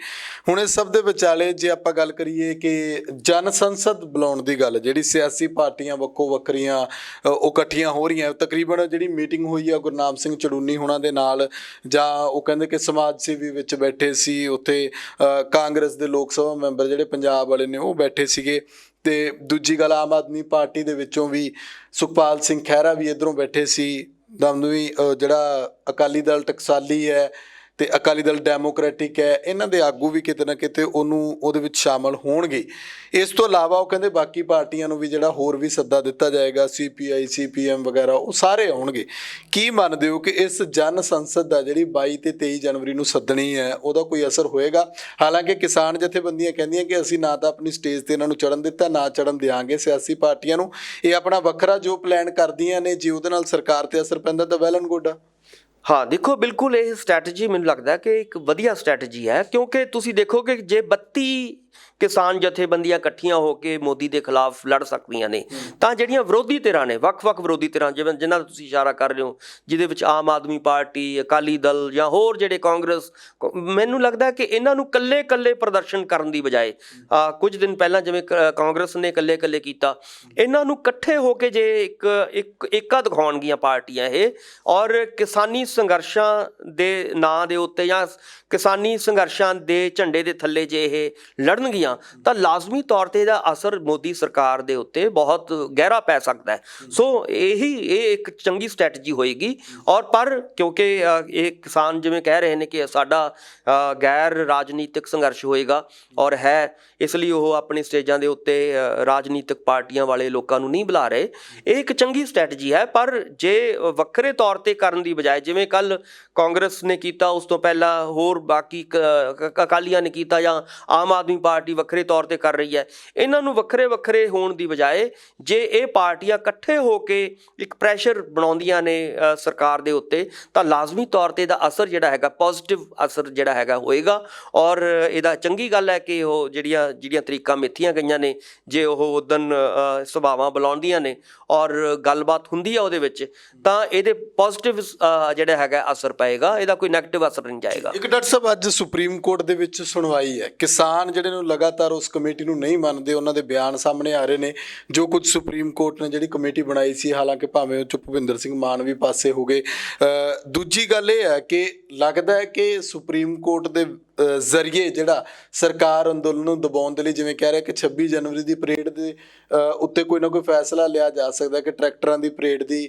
ਹੁਣ ਇਸ ਸਭ ਦੇ ਵਿਚਾਲੇ ਜੇ ਆਪਾਂ ਗੱਲ ਕਰੀਏ ਕਿ ਜਨ ਸੰਸਦ ਬੁਲਾਉਣ ਦੀ ਗੱਲ, ਜਿਹੜੀ ਸਿਆਸੀ ਪਾਰਟੀਆਂ ਵੱਖੋ ਵੱਖਰੀਆਂ ਉਹ ਇਕੱਠੀਆਂ ਹੋ ਰਹੀਆਂ, ਤਕਰੀਬਨ ਜਿਹੜੀ ਮੀਟਿੰਗ ਹੋਈ ਆ ਗੁਰਨਾਮ ਸਿੰਘ ਚੜੂਨੀ ਹੋਣਾ ਦੇ ਨਾਲ, ਜਾਂ ਉਹ ਕਹਿੰਦੇ ਕਿ ਸਮਾਜ ਸੇਵੀ ਵਿੱਚ ਬੈਠੇ ਸੀ, ਉੱਥੇ ਕਾਂਗਰਸ ਦੇ ਲੋਕ ਸਭਾ ਮੈਂਬਰ ਜਿਹੜੇ ਪੰਜਾਬ ਵਾਲੇ ਨੇ ਉਹ ਬੈਠੇ ਸੀਗੇ, ਤੇ ਦੂਜੀ ਗੱਲ ਆਮ ਆਦਮੀ ਪਾਰਟੀ ਦੇ ਵਿੱਚੋਂ ਵੀ ਸੁਖਪਾਲ ਸਿੰਘ ਖਹਿਰਾ ਵੀ ਇੱਧਰੋਂ ਬੈਠੇ ਸੀ, ਦਮਦਮੀ ਜਿਹੜਾ ਅਕਾਲੀ ਦਲ ਟਕਸਾਲੀ ਹੈ ਤੇ ਅਕਾਲੀ ਦਲ ਡੈਮੋਕ੍ਰੈਟਿਕ ਹੈ, ਇਹਨਾਂ ਦੇ ਆਗੂ ਵੀ ਕਿਤੇ ਨਾ ਕਿਤੇ ਉਹਦੇ ਵਿੱਚ ਸ਼ਾਮਲ ਹੋਣਗੇ। ਇਸ ਤੋਂ ਇਲਾਵਾ ਉਹ ਕਹਿੰਦੇ ਬਾਕੀ ਪਾਰਟੀਆਂ ਨੂੰ ਵੀ ਜਿਹੜਾ ਹੋਰ ਵੀ ਸੱਦਾ ਦਿੱਤਾ ਜਾਏਗਾ, CPI CPM ਵਗੈਰਾ, ਉਹ ਸਾਰੇ ਆਉਣਗੇ। ਕੀ ਮੰਨਦੇ ਹੋ ਕਿ ਇਸ ਜਨ ਸੰਸਦ ਦਾ ਜਿਹੜੀ 22 ਤੇ 23 ਜਨਵਰੀ ਨੂੰ ਸੱਦਣੀ ਹੈ, ਉਹਦਾ ਕੋਈ ਅਸਰ ਹੋਏਗਾ? ਹਾਲਾਂਕਿ ਕਿਸਾਨ ਜਥੇਬੰਦੀਆਂ ਕਹਿੰਦੀਆਂ ਕਿ ਅਸੀਂ ਨਾ ਤਾਂ ਆਪਣੀ ਸਟੇਜ ਤੇ ਇਹਨਾਂ ਨੂੰ ਚੜ੍ਹਨ ਦਿੱਤਾ, ਨਾ ਚੜ੍ਹਨ ਦਿਆਂਗੇ ਸਿਆਸੀ ਪਾਰਟੀਆਂ ਨੂੰ, ਇਹ ਆਪਣਾ ਵੱਖਰਾ ਜੋ ਪਲਾਨ ਕਰਦੀਆਂ ਨੇ, ਜੇ ਉਹਦੇ ਨਾਲ ਸਰਕਾਰ ਤੇ ਅਸਰ ਪੈਂਦਾ ਤਾਂ ਵੈਲ ਐਂਡ ਗੁੱਡ ਆ। ਹਾਂ ਦੇਖੋ, ਬਿਲਕੁਲ ਇਹ ਸਟ੍ਰੈਟਜੀ ਮੈਨੂੰ ਲੱਗਦਾ ਕਿ ਇੱਕ ਵਧੀਆ ਸਟ੍ਰੈਟਜੀ ਹੈ, ਕਿਉਂਕਿ ਤੁਸੀਂ ਦੇਖੋਗੇ ਜੇ 32 ਕਿਸਾਨ ਜਥੇਬੰਦੀਆਂ ਇਕੱਠੀਆਂ ਹੋ ਕੇ ਮੋਦੀ ਦੇ ਖਿਲਾਫ ਲੜ ਸਕਦੀਆਂ ਨੇ, ਤਾਂ ਜਿਹੜੀਆਂ ਵਿਰੋਧੀ ਧਿਰਾਂ ਨੇ, ਵੱਖ-ਵੱਖ ਵਿਰੋਧੀ ਧਿਰਾਂ, ਜਿਵੇਂ ਜਿਨ੍ਹਾਂ ਦਾ ਤੁਸੀਂ ਇਸ਼ਾਰਾ ਕਰ ਰਹੇ ਹੋ, ਜਿਹਦੇ ਵਿੱਚ ਆਮ ਆਦਮੀ ਪਾਰਟੀ, ਅਕਾਲੀ ਦਲ ਜਾਂ ਹੋਰ ਜਿਹੜੇ ਕਾਂਗਰਸ, ਮੈਨੂੰ ਲੱਗਦਾ ਕਿ ਇਹਨਾਂ ਨੂੰ ਕੱਲੇ-ਕੱਲੇ ਪ੍ਰਦਰਸ਼ਨ ਕਰਨ ਦੀ ਬਜਾਏ, ਕੁਝ ਦਿਨ ਪਹਿਲਾਂ ਜਿਵੇਂ ਕਾਂਗਰਸ ਨੇ ਕੱਲੇ-ਕੱਲੇ ਕੀਤਾ, ਇਹਨਾਂ ਨੂੰ ਇਕੱਠੇ ਹੋ ਕੇ ਜੇ ਇੱਕ ਏਕਾ ਦਿਖਾਉਣਗੀਆਂ ਪਾਰਟੀਆਂ ਇਹ, ਔਰ ਕਿਸਾਨੀ ਸੰਘਰਸ਼ਾਂ ਦੇ ਨਾਂ ਦੇ ਉੱਤੇ ਜਾਂ ਕਿਸਾਨੀ ਸੰਘਰਸ਼ਾਂ ਦੇ ਝੰਡੇ ਦੇ ਥੱਲੇ ਜੇ ਇਹ ਲੜਨਗੀਆਂ, ਤਾਂ ਲਾਜ਼ਮੀ ਤੌਰ ਤੇ ਇਹਦਾ ਅਸਰ ਮੋਦੀ ਸਰਕਾਰ ਦੇ ਉੱਤੇ ਬਹੁਤ ਗਹਿਰਾ ਪੈ ਸਕਦਾ ਹੈ। ਸੋ ਇਹ ਇੱਕ ਚੰਗੀ ਸਟ੍ਰੈਟਜੀ ਹੋਏਗੀ। ਔਰ ਪਰ ਕਿਉਂਕਿ ਇਹ ਕਿਸਾਨ ਜਿਵੇਂ ਕਹਿ ਰਹੇ ਨੇ ਕਿ ਸਾਡਾ ਗੈਰ ਰਾਜਨੀਤਿਕ ਸੰਘਰਸ਼ ਹੋਏਗਾ ਔਰ ਹੈ, ਇਸ ਲਈ ਉਹ ਆਪਣੀ ਸਟੇਜਾਂ ਦੇ ਉੱਤੇ ਰਾਜਨੀਤਿਕ ਪਾਰਟੀਆਂ ਵਾਲੇ ਲੋਕਾਂ ਨੂੰ ਨਹੀਂ ਬੁਲਾ ਰਹੇ। ਇਹ ਇੱਕ ਚੰਗੀ ਸਟ੍ਰੈਟਜੀ ਹੈ, ਪਰ ਜੇ ਵੱਖਰੇ ਤੌਰ ਤੇ ਕਰਨ ਦੀ ਬਜਾਏ, ਜਿਵੇਂ ਕੱਲ ਕਾਂਗਰਸ ਨੇ ਕੀਤਾ, ਉਸ ਤੋਂ ਪਹਿਲਾਂ ਹੋਰ ਬਾਕੀ ਅਕਾਲੀਆਂ ਨੇ ਕੀਤਾ, ਜਾਂ ਆਮ ਆਦਮੀ ਪਾਰਟੀ ਵੱਖਰੇ ਤੌਰ ਤੇ ਕਰ ਰਹੀ ਹੈ, ਇਹਨਾਂ ਨੂੰ ਵੱਖਰੇ ਹੋਣ ਦੀ ਬਜਾਏ ਜੇ ਇਹ ਪਾਰਟੀਆਂ ਇਕੱਠੇ ਹੋ ਕੇ ਇੱਕ ਪ੍ਰੈਸ਼ਰ ਬਣਾਉਂਦੀਆਂ ਨੇ ਸਰਕਾਰ ਦੇ ਉੱਤੇ, ਤਾਂ ਲਾਜ਼ਮੀ ਤੌਰ ਤੇ ਇਹਦਾ ਅਸਰ ਜਿਹੜਾ ਹੈਗਾ, ਪੋਜ਼ਿਟਿਵ ਅਸਰ ਜਿਹੜਾ ਹੈਗਾ ਹੋਏਗਾ। ਔਰ ਇਹਦਾ ਚੰਗੀ ਗੱਲ ਹੈ ਕਿ ਉਹ ਜਿਹੜੀਆਂ ਤਰੀਕਾਂ ਮਿੱਥੀਆਂ ਗਈਆਂ ਨੇ, ਜੇ ਉਹ ਉਦਣ ਸਭਾਵਾਂ ਬੁਲਾਉਂਦੀਆਂ ਨੇ ਔਰ ਗੱਲਬਾਤ ਹੁੰਦੀ ਆ ਉਹਦੇ ਵਿੱਚ, ਤਾਂ ਇਹਦੇ ਪੋਜ਼ਿਟਿਵ ਜਿਹੜਾ ਹੈਗਾ ਅਸਰ ਪਏਗਾ, ਇਹਦਾ ਕੋਈ ਨੈਗੇਟਿਵ ਅਸਰ ਨਹੀਂ ਜਾਏਗਾ। ਇੱਕ ਡਾਕਟਰ ਸਾਹਿਬ, ਅੱਜ ਸੁਪਰੀਮ ਕੋਰਟ ਦੇ ਵਿੱਚ ਸੁਣਵਾਈ ਹੈ, ਕਿਸਾਨ ਜਿਹੜੇ ਨੂੰ ਲਗਾਤਾਰ ਉਸ ਕਮੇਟੀ ਨੂੰ ਨਹੀਂ ਮੰਨਦੇ, ਉਹਨਾਂ ਦੇ ਬਿਆਨ ਸਾਹਮਣੇ ਆ ਰਹੇ ਨੇ, ਜੋ ਕੁਝ ਸੁਪਰੀਮ ਕੋਰਟ ਨੇ ਜਿਹੜੀ ਕਮੇਟੀ ਬਣਾਈ ਸੀ, ਹਾਲਾਂਕਿ ਭਾਵੇਂ ਉਹ 'ਚ ਭੁਪਿੰਦਰ ਸਿੰਘ ਮਾਨ ਵੀ ਪਾਸੇ ਹੋ ਗਏ। ਦੂਜੀ ਗੱਲ ਇਹ ਹੈ ਕਿ ਲੱਗਦਾ ਹੈ ਕਿ ਸੁਪਰੀਮ ਕੋਰਟ ਦੇ ਜ਼ਰੀਏ ਜਿਹੜਾ ਸਰਕਾਰ ਅੰਦੋਲਨ ਨੂੰ ਦਬਾਉਣ ਦੇ ਲਈ, ਜਿਵੇਂ ਕਹਿ ਰਿਹਾ ਕਿ 26 ਜਨਵਰੀ ਦੀ ਪਰੇਡ ਦੇ ਉੱਤੇ ਕੋਈ ਨਾ ਕੋਈ ਫੈਸਲਾ ਲਿਆ ਜਾ ਸਕਦਾ ਕਿ ਟਰੈਕਟਰਾਂ ਦੀ ਪਰੇਡ ਦੀ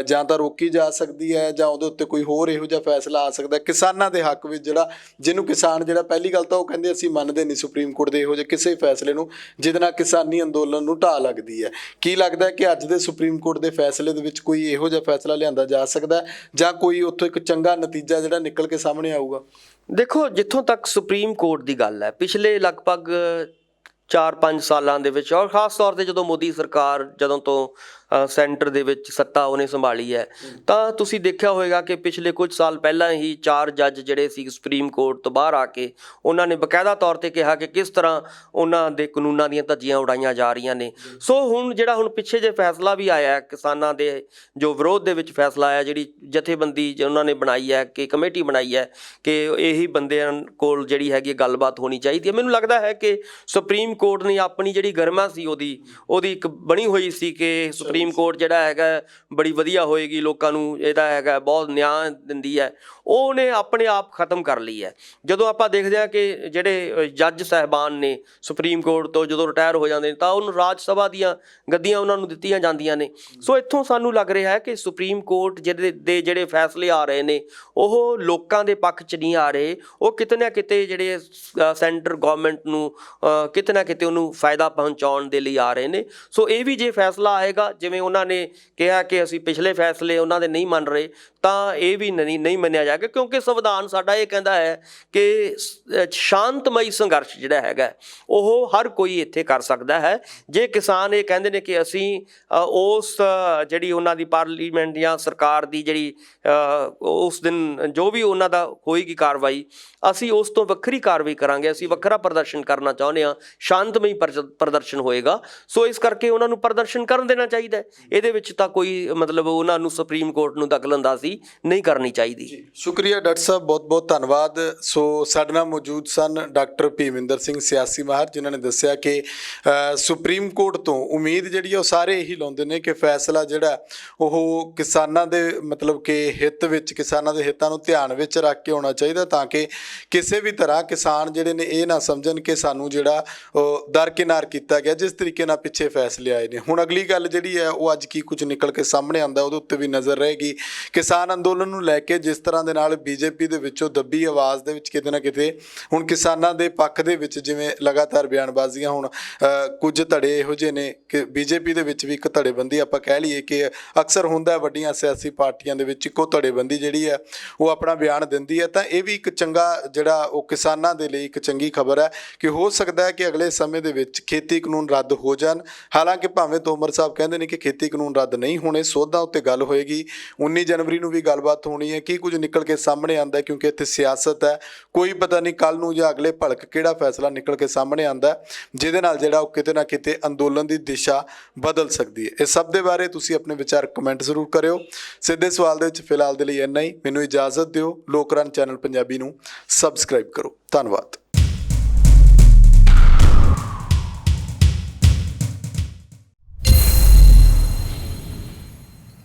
ਜਾਂ ਤਾਂ ਰੋਕੀ ਜਾ ਸਕਦੀ ਹੈ, ਜਾਂ ਉਹਦੇ ਉੱਤੇ ਕੋਈ ਹੋਰ ਇਹੋ ਜਿਹਾ ਫੈਸਲਾ ਆ ਸਕਦਾ ਕਿਸਾਨਾਂ ਦੇ ਹੱਕ ਵਿੱਚ, ਜਿਹੜਾ ਜਿਹਨੂੰ ਕਿਸਾਨ ਜਿਹੜਾ ਪਹਿਲੀ ਗੱਲ ਤਾਂ ਉਹ ਕਹਿੰਦੇ ਅਸੀਂ ਮੰਨਦੇ ਨਹੀਂ ਸੁਪਰੀਮ ਕੋਰਟ ਦੇ ਇਹੋ ਜਿਹੇ ਕਿਸੇ ਫੈਸਲੇ ਨੂੰ ਜਿਹਦੇ ਨਾਲ ਕਿਸਾਨੀ ਅੰਦੋਲਨ ਨੂੰ ਢਾਹ ਲੱਗਦੀ ਹੈ। ਕੀ ਲੱਗਦਾ ਕਿ ਅੱਜ ਦੇ ਸੁਪਰੀਮ ਕੋਰਟ ਦੇ ਫੈਸਲੇ ਦੇ ਵਿੱਚ ਕੋਈ ਇਹੋ ਜਿਹਾ ਫੈਸਲਾ ਲਿਆਂਦਾ ਜਾ ਸਕਦਾ, ਜਾਂ ਕੋਈ ਉੱਥੋਂ ਇੱਕ ਚੰਗਾ ਨਤੀਜਾ ਜਿਹੜਾ ਨਿਕਲ ਕੇ ਸਾਹਮਣੇ ਆਊਗਾ? ਦੇਖੋ, ਜਿੱਥੋਂ ਤੱਕ ਸੁਪਰੀਮ ਕੋਰਟ ਦੀ ਗੱਲ ਹੈ, ਪਿਛਲੇ ਲਗਭਗ 4-5 ਸਾਲਾਂ ਦੇ ਵਿੱਚ, ਔਰ ਖ਼ਾਸ ਤੌਰ ਤੇ ਜਦੋਂ ਮੋਦੀ ਸਰਕਾਰ ਜਦੋਂ ਤੋਂ ਸੈਂਟਰ ਦੇ ਵਿੱਚ ਸੱਤਾ ਉਹਨੇ ਸੰਭਾਲੀ ਹੈ, ਤਾਂ ਤੁਸੀਂ ਦੇਖਿਆ ਹੋਵੇਗਾ ਕਿ ਪਿਛਲੇ ਕੁਝ ਸਾਲ ਪਹਿਲਾਂ ਹੀ 4 ਜੱਜ ਜਿਹੜੇ ਸੀ ਸੁਪਰੀਮ ਕੋਰਟ ਤੋਂ ਬਾਹਰ ਆ ਕੇ ਉਹਨਾਂ ਨੇ ਬਕਾਇਦਾ ਤੌਰ ਤੇ ਕਿਹਾ ਕਿ ਕਿਸ ਤਰ੍ਹਾਂ ਉਹਨਾਂ ਦੇ ਕਾਨੂੰਨਾਂ ਦੀਆਂ ਧੱਜੀਆਂ ਉਡਾਈਆਂ ਜਾ ਰਹੀਆਂ ਨੇ। ਸੋ ਹੁਣ ਪਿੱਛੇ ਜੇ ਫੈਸਲਾ ਵੀ ਆਇਆ ਕਿਸਾਨਾਂ ਦੇ ਜੋ ਵਿਰੋਧ ਦੇ ਵਿੱਚ ਫੈਸਲਾ ਆਇਆ, ਜਿਹੜੀ ਜਥੇਬੰਦੀ ਉਹਨਾਂ ਨੇ ਬਣਾਈ ਹੈ, ਕਿ ਕਮੇਟੀ ਬਣਾਈ ਹੈ ਕਿ ਇਹੀ ਬੰਦਿਆਂ ਕੋਲ ਜਿਹੜੀ ਹੈਗੀ ਗੱਲਬਾਤ ਹੋਣੀ ਚਾਹੀਦੀ ਹੈ। ਮੈਨੂੰ ਲੱਗਦਾ ਹੈ ਕਿ ਸੁਪਰੀਮ ਕੋਰਟ ਨੇ ਆਪਣੀ ਜਿਹੜੀ ਗਰਿਮਾ ਸੀ ਉਹਦੀ ਇੱਕ ਬਣੀ ਹੋਈ ਸੀ ਕਿ ਸੁਪਰੀਮ ਕੋਰਟ ਜਿਹੜਾ ਹੈਗਾ ਬੜੀ ਵਧੀਆ ਹੋਏਗੀ, ਲੋਕਾਂ ਨੂੰ ਇਹਦਾ ਹੈਗਾ ਬਹੁਤ ਨਿਆਂ ਦਿੰਦੀ ਹੈ, ਉਹਨੇ ਆਪਣੇ ਆਪ ਖਤਮ ਕਰ ਲਈ ਹੈ। ਜਦੋਂ ਆਪਾਂ ਦੇਖਦੇ ਹਾਂ ਕਿ ਜਿਹੜੇ ਜੱਜ ਸਾਹਿਬਾਨ ਨੇ ਸੁਪਰੀਮ ਕੋਰਟ ਤੋਂ ਜਦੋਂ ਰਿਟਾਇਰ ਹੋ ਜਾਂਦੇ ਨੇ, ਤਾਂ ਉਹਨੂੰ ਰਾਜ ਸਭਾ ਦੀਆਂ ਗੱਦੀਆਂ ਉਹਨਾਂ ਨੂੰ ਦਿੱਤੀਆਂ ਜਾਂਦੀਆਂ ਨੇ। ਸੋ ਇੱਥੋਂ ਸਾਨੂੰ ਲੱਗ ਰਿਹਾ ਹੈ ਕਿ ਸੁਪਰੀਮ ਕੋਰਟ ਜਿਹੜੇ ਫੈਸਲੇ ਆ ਰਹੇ ਨੇ, ਉਹ ਲੋਕਾਂ ਦੇ ਪੱਖ 'ਚ ਨਹੀਂ ਆ ਰਹੇ, ਉਹ ਕਿਤੇ ਨਾ ਕਿਤੇ ਜਿਹੜੇ ਸੈਂਟਰ ਗੌਰਮੈਂਟ ਨੂੰ ਕਿਤੇ ਨਾ ਕਿਤੇ ਉਹਨੂੰ ਫਾਇਦਾ ਪਹੁੰਚਾਉਣ ਦੇ ਲਈ ਆ ਰਹੇ ਨੇ। ਸੋ ਇਹ ਵੀ ਜੇ ਫੈਸਲਾ ਆਏਗਾ, ਜਿਵੇਂ ਉਹਨਾਂ ਨੇ ਕਿਹਾ ਕਿ ਅਸੀਂ ਪਿਛਲੇ ਫੈਸਲੇ ਉਹਨਾਂ ਦੇ ਨਹੀਂ ਮੰਨ ਰਹੇ, ਤਾਂ ਇਹ ਵੀ ਨਹੀਂ ਮੰਨਿਆ ਜਾਏਗਾ, ਕਿਉਂਕਿ ਸੰਵਿਧਾਨ ਸਾਡਾ ਇਹ ਕਹਿੰਦਾ ਹੈ ਕਿ ਸ਼ਾਂਤਮਈ ਸੰਘਰਸ਼ ਜਿਹੜਾ ਹੈਗਾ ਉਹ ਹਰ ਕੋਈ ਇੱਥੇ ਕਰ ਸਕਦਾ ਹੈ। ਜੇ ਕਿਸਾਨ ਇਹ ਕਹਿੰਦੇ ਨੇ ਕਿ ਅਸੀਂ ਉਸ ਜਿਹੜੀ ਉਹਨਾਂ ਦੀ ਪਾਰਲੀਮੈਂਟ ਜਾਂ ਸਰਕਾਰ ਦੀ ਜਿਹੜੀ ਉਸ ਦਿਨ ਜੋ ਵੀ ਉਹਨਾਂ ਦਾ ਹੋਏਗੀ ਕਾਰਵਾਈ, ਅਸੀਂ ਉਸ ਤੋਂ ਵੱਖਰੀ ਕਾਰਵਾਈ ਕਰਾਂਗੇ, ਅਸੀਂ ਵੱਖਰਾ ਪ੍ਰਦਰਸ਼ਨ ਕਰਨਾ ਚਾਹੁੰਦੇ ਹਾਂ, ਸ਼ਾਂਤਮਈ ਪ੍ਰਦਰਸ਼ਨ ਹੋਏਗਾ। ਸੋ ਇਸ ਕਰਕੇ ਉਹਨਾਂ ਨੂੰ ਪ੍ਰਦਰਸ਼ਨ ਕਰਨ ਦੇਣਾ ਚਾਹੀਦਾ। ਚਾਹੀਦਾ ਹੈ। ਇਹਦੇ ਵਿੱਚ ਤਾਂ ਕੋਈ ਮਤਲਬ ਉਹਨਾਂ ਨੂੰ ਸੁਪਰੀਮ ਕੋਰਟ ਨੂੰ ਦਖਲਅੰਦਾਜ਼ੀ ਨਹੀਂ ਕਰਨੀ ਚਾਹੀਦੀ। ਸ਼ੁਕਰੀਆ ਡਾਕਟਰ ਸਾਹਿਬ, ਬਹੁਤ ਬਹੁਤ ਧੰਨਵਾਦ। ਸੋ ਸਾਡੇ ਨਾਲ ਮੌਜੂਦ ਸਨ ਡਾਕਟਰ ਭੀਮਿੰਦਰ ਸਿੰਘ, ਸਿਆਸੀ ਮਾਹਰ, ਜਿਨ੍ਹਾਂ ਨੇ ਦੱਸਿਆ ਕਿ ਸੁਪਰੀਮ ਕੋਰਟ ਤੋਂ ਉਮੀਦ ਜਿਹੜੀ ਆ ਉਹ ਸਾਰੇ ਇਹੀ ਲਾਉਂਦੇ ਨੇ ਕਿ ਫੈਸਲਾ ਜਿਹੜਾ ਉਹ ਕਿਸਾਨਾਂ ਦੇ ਮਤਲਬ ਕਿ ਹਿੱਤ ਵਿੱਚ, ਕਿਸਾਨਾਂ ਦੇ ਹਿੱਤਾਂ ਨੂੰ ਧਿਆਨ ਵਿੱਚ ਰੱਖ ਕੇ ਹੋਣਾ ਚਾਹੀਦਾ, ਤਾਂ ਕਿ ਕਿਸੇ ਵੀ ਤਰ੍ਹਾਂ ਕਿਸਾਨ ਜਿਹੜੇ ਨੇ ਇਹ ਨਾ ਸਮਝਣ ਕਿ ਸਾਨੂੰ ਜਿਹੜਾ ਉਹ ਦਰਕਿਨਾਰ ਕੀਤਾ ਗਿਆ ਜਿਸ ਤਰੀਕੇ ਨਾਲ ਪਿੱਛੇ ਫੈਸਲੇ ਆਏ ਨੇ। ਹੁਣ ਅਗਲੀ ਗੱਲ ਜਿਹੜੀ ਹੈ ਉਹ ਅੱਜ ਕੀ ਕੁਝ ਨਿਕਲ ਕੇ ਸਾਹਮਣੇ ਆਉਂਦਾ ਉਹਦੇ ਉੱਤੇ ਵੀ ਨਜ਼ਰ ਰਹੇਗੀ। ਕਿਸਾਨ ਅੰਦੋਲਨ ਨੂੰ ਲੈ ਕੇ ਜਿਸ ਤਰ੍ਹਾਂ ਦੇ ਨਾਲ ਬੀਜੇਪੀ ਦੇ ਵਿੱਚੋਂ ਦੱਬੀ ਆਵਾਜ਼ ਦੇ ਵਿੱਚ ਕਿਤੇ ਨਾ ਕਿਤੇ ਹੁਣ ਕਿਸਾਨਾਂ ਦੇ ਪੱਖ ਦੇ ਵਿੱਚ ਜਿਵੇਂ ਲਗਾਤਾਰ ਬਿਆਨਬਾਜ਼ੀਆਂ, ਹੁਣ ਕੁਝ ਧੜੇ ਇਹੋ ਜਿਹੇ ਨੇ ਕਿ ਬੀਜੇਪੀ ਦੇ ਵਿੱਚ ਵੀ ਇੱਕ ਧੜੇਬੰਦੀ ਆਪਾਂ ਕਹਿ ਲਈਏ ਕਿ ਅਕਸਰ ਹੁੰਦਾ ਵੱਡੀਆਂ ਸਿਆਸੀ ਪਾਰਟੀਆਂ ਦੇ ਵਿੱਚ ਇੱਕੋ ਧੜੇਬੰਦੀ ਜਿਹੜੀ ਹੈ ਉਹ ਆਪਣਾ ਬਿਆਨ ਦਿੰਦੀ ਹੈ, ਤਾਂ ਇਹ ਵੀ ਇੱਕ ਚੰਗਾ ਜਿਹੜਾ ਉਹ ਕਿਸਾਨਾਂ ਦੇ ਲਈ ਇੱਕ ਚੰਗੀ ਖਬਰ ਹੈ ਕਿ ਹੋ ਸਕਦਾ ਹੈ ਕਿ ਅਗਲੇ ਸਮੇਂ ਦੇ ਵਿੱਚ ਖੇਤੀ ਕਾਨੂੰਨ ਰੱਦ ਹੋ ਜਾਣ। ਹਾਲਾਂਕਿ ਭਾਵੇਂ ਤੋਮਰ ਸਾਹਿਬ ਕਹਿੰਦੇ ਨੇ ਕਿ ਖੇਤੀ ਕਾਨੂੰਨ ਰੱਦ ਨਹੀਂ ਹੋਣੇ, ਸੋਧਾਂ ਉੱਤੇ ਗੱਲ ਹੋਏਗੀ, 19 ਜਨਵਰੀ ਨੂੰ ਵੀ ਗੱਲਬਾਤ ਹੋਣੀ ਹੈ। ਕੀ ਕੁਝ ਨਿਕਲ ਕੇ ਸਾਹਮਣੇ ਆਉਂਦਾ ਕਿਉਂਕਿ ਇੱਥੇ ਸਿਆਸਤ ਹੈ, ਕੋਈ ਪਤਾ ਨਹੀਂ ਕੱਲ੍ਹ ਨੂੰ ਜਾਂ ਅਗਲੇ ਭਲਕ ਕਿਹੜਾ ਫੈਸਲਾ ਨਿਕਲ ਕੇ ਸਾਹਮਣੇ ਆਉਂਦਾ ਜਿਹਦੇ ਨਾਲ ਜਿਹੜਾ ਉਹ ਕਿਤੇ ਨਾ ਕਿਤੇ ਅੰਦੋਲਨ ਦੀ ਦਿਸ਼ਾ ਬਦਲ ਸਕਦੀ ਹੈ। ਇਸ ਸਭ ਦੇ ਬਾਰੇ ਤੁਸੀਂ ਆਪਣੇ ਵਿਚਾਰ ਕਮੈਂਟ ਜ਼ਰੂਰ ਕਰਿਓ। ਸਿੱਧੇ ਸਵਾਲ ਦੇ ਵਿੱਚ ਫਿਲਹਾਲ ਦੇ ਲਈ ਇੰਨਾ ਹੀ। ਮੈਨੂੰ ਇਜਾਜ਼ਤ ਦਿਓ। ਲੋਕਰਾਨ ਚੈਨਲ ਪੰਜਾਬੀ ਨੂੰ ਸਬਸਕ੍ਰਾਈਬ ਕਰੋ। ਧੰਨਵਾਦ।